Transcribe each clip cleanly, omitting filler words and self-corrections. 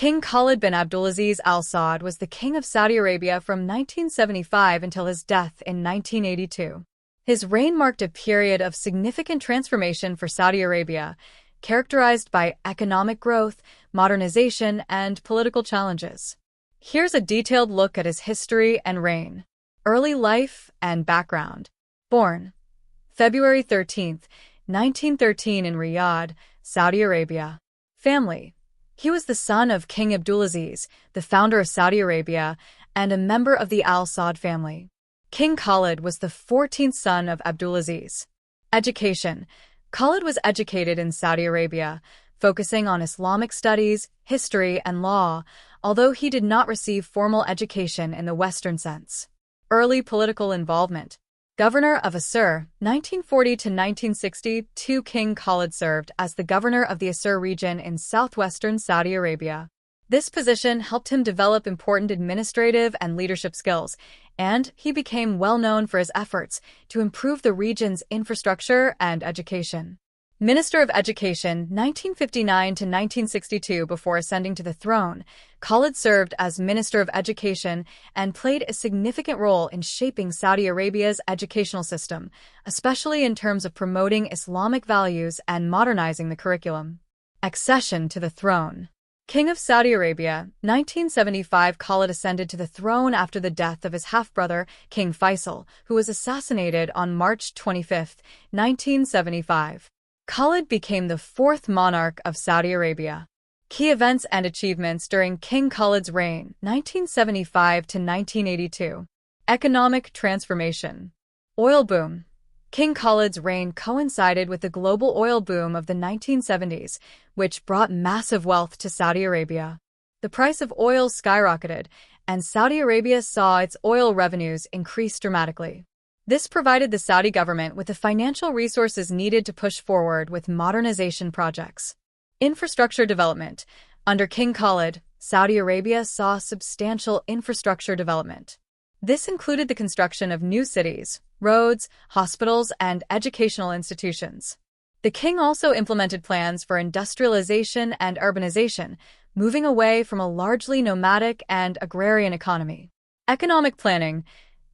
King Khalid bin Abdulaziz Al Saud was the king of Saudi Arabia from 1975 until his death in 1982. His reign marked a period of significant transformation for Saudi Arabia, characterized by economic growth, modernization, and political challenges. Here's a detailed look at his history and reign. Early life and background. Born February 13, 1913 in Riyadh, Saudi Arabia. Family. He was the son of King Abdulaziz, the founder of Saudi Arabia, and a member of the Al Saud family. King Khalid was the 14th son of Abdulaziz. Education. Khalid was educated in Saudi Arabia, focusing on Islamic studies, history, and law, although he did not receive formal education in the Western sense. Early political involvement. Governor of Asur, 1940 to 1962, King Khalid served as the governor of the Asur region in southwestern Saudi Arabia. This position helped him develop important administrative and leadership skills, and he became well known for his efforts to improve the region's infrastructure and education. Minister of Education, 1959 to 1962. Before ascending to the throne, Khalid served as Minister of Education and played a significant role in shaping Saudi Arabia's educational system, especially in terms of promoting Islamic values and modernizing the curriculum. Accession to the throne. King of Saudi Arabia, 1975. Khalid ascended to the throne after the death of his half-brother, King Faisal, who was assassinated on March 25, 1975. Khalid became the fourth monarch of Saudi Arabia. Key events and achievements during King Khalid's reign, 1975 to 1982. Economic transformation. Oil boom. King Khalid's reign coincided with the global oil boom of the 1970s, which brought massive wealth to Saudi Arabia. The price of oil skyrocketed, and Saudi Arabia saw its oil revenues increase dramatically. This provided the Saudi government with the financial resources needed to push forward with modernization projects. Infrastructure development. Under King Khalid, Saudi Arabia saw substantial infrastructure development. This included the construction of new cities, roads, hospitals, and educational institutions. The king also implemented plans for industrialization and urbanization, moving away from a largely nomadic and agrarian economy. Economic planning.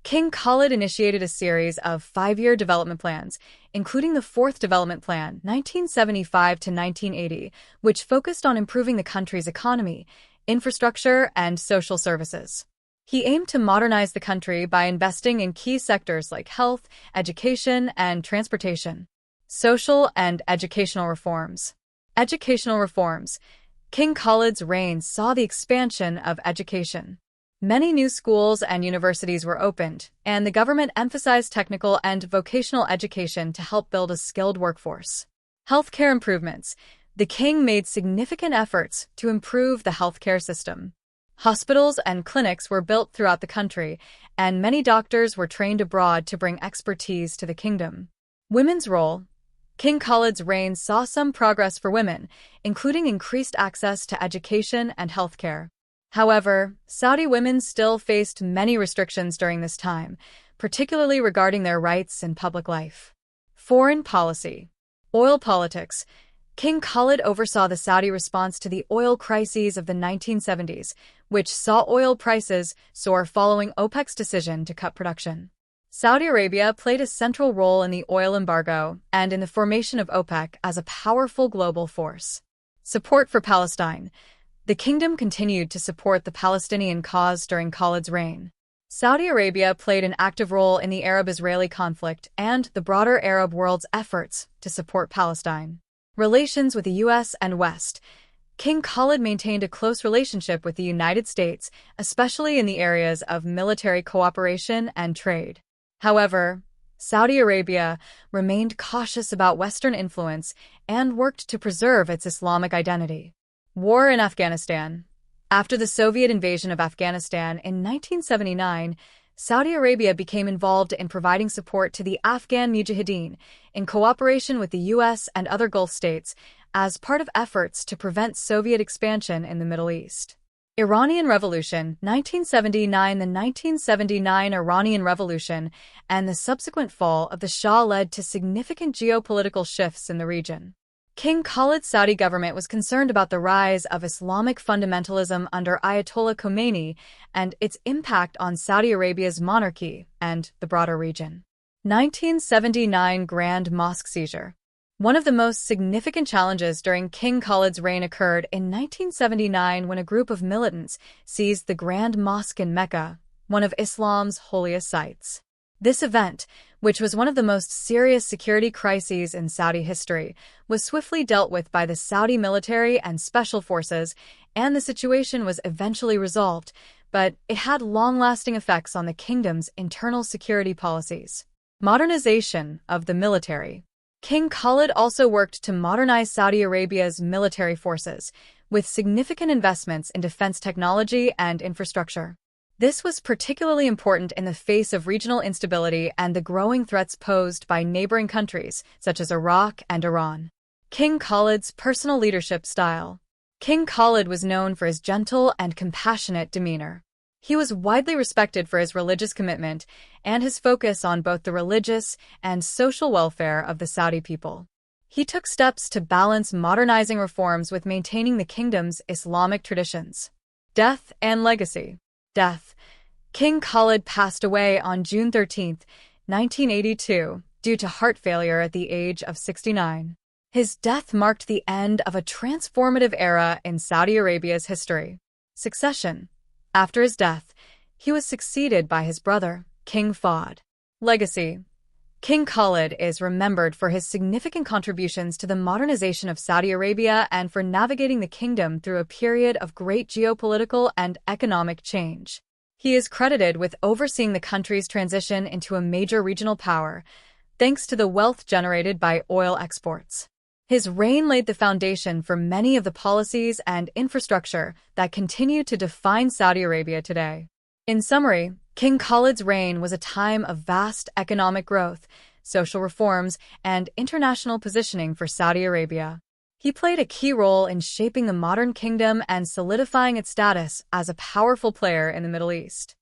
King Khalid initiated a series of five-year development plans, including the Fourth Development Plan, 1975 to 1980, which focused on improving the country's economy, infrastructure, and social services. He aimed to modernize the country by investing in key sectors like health, education, and transportation. Social and educational reforms. Educational reforms. King Khalid's reign saw the expansion of education. Many new schools and universities were opened, and the government emphasized technical and vocational education to help build a skilled workforce. Healthcare improvements. The king made significant efforts to improve the healthcare system. Hospitals and clinics were built throughout the country, and many doctors were trained abroad to bring expertise to the kingdom. Women's role. King Khalid's reign saw some progress for women, including increased access to education and healthcare. However, Saudi women still faced many restrictions during this time, particularly regarding their rights in public life. Foreign policy. Oil politics. King Khalid oversaw the Saudi response to the oil crises of the 1970s, which saw oil prices soar following OPEC's decision to cut production. Saudi Arabia played a central role in the oil embargo and in the formation of OPEC as a powerful global force. Support for Palestine. The kingdom continued to support the Palestinian cause during Khalid's reign. Saudi Arabia played an active role in the Arab-Israeli conflict and the broader Arab world's efforts to support Palestine. Relations with the U.S. and West. King Khalid maintained a close relationship with the United States, especially in the areas of military cooperation and trade. However, Saudi Arabia remained cautious about Western influence and worked to preserve its Islamic identity. War in Afghanistan. After the Soviet invasion of Afghanistan in 1979, Saudi Arabia became involved in providing support to the Afghan Mujahideen in cooperation with the U.S. and other Gulf states as part of efforts to prevent Soviet expansion in the Middle East. Iranian Revolution, 1979. The 1979 Iranian Revolution and the subsequent fall of the Shah led to significant geopolitical shifts in the region. King Khalid's Saudi government was concerned about the rise of Islamic fundamentalism under Ayatollah Khomeini and its impact on Saudi Arabia's monarchy and the broader region. 1979 Grand Mosque Seizure. One of the most significant challenges during King Khalid's reign occurred in 1979 when a group of militants seized the Grand Mosque in Mecca, one of Islam's holiest sites. This event, which was one of the most serious security crises in Saudi history, was swiftly dealt with by the Saudi military and special forces, and the situation was eventually resolved, but it had long-lasting effects on the kingdom's internal security policies. Modernization of the military. King Khalid also worked to modernize Saudi Arabia's military forces, with significant investments in defense technology and infrastructure. This was particularly important in the face of regional instability and the growing threats posed by neighboring countries, such as Iraq and Iran. King Khalid's personal leadership style. King Khalid was known for his gentle and compassionate demeanor. He was widely respected for his religious commitment and his focus on both the religious and social welfare of the Saudi people. He took steps to balance modernizing reforms with maintaining the kingdom's Islamic traditions. Death and legacy. Death. King Khalid passed away on June 13, 1982, due to heart failure at the age of 69. His death marked the end of a transformative era in Saudi Arabia's history. Succession. After his death, he was succeeded by his brother, King Saud. Legacy. King Khalid is remembered for his significant contributions to the modernization of Saudi Arabia and for navigating the kingdom through a period of great geopolitical and economic change. He is credited with overseeing the country's transition into a major regional power, thanks to the wealth generated by oil exports. His reign laid the foundation for many of the policies and infrastructure that continue to define Saudi Arabia today. In summary, King Khalid's reign was a time of vast economic growth, social reforms, and international positioning for Saudi Arabia. He played a key role in shaping the modern kingdom and solidifying its status as a powerful player in the Middle East.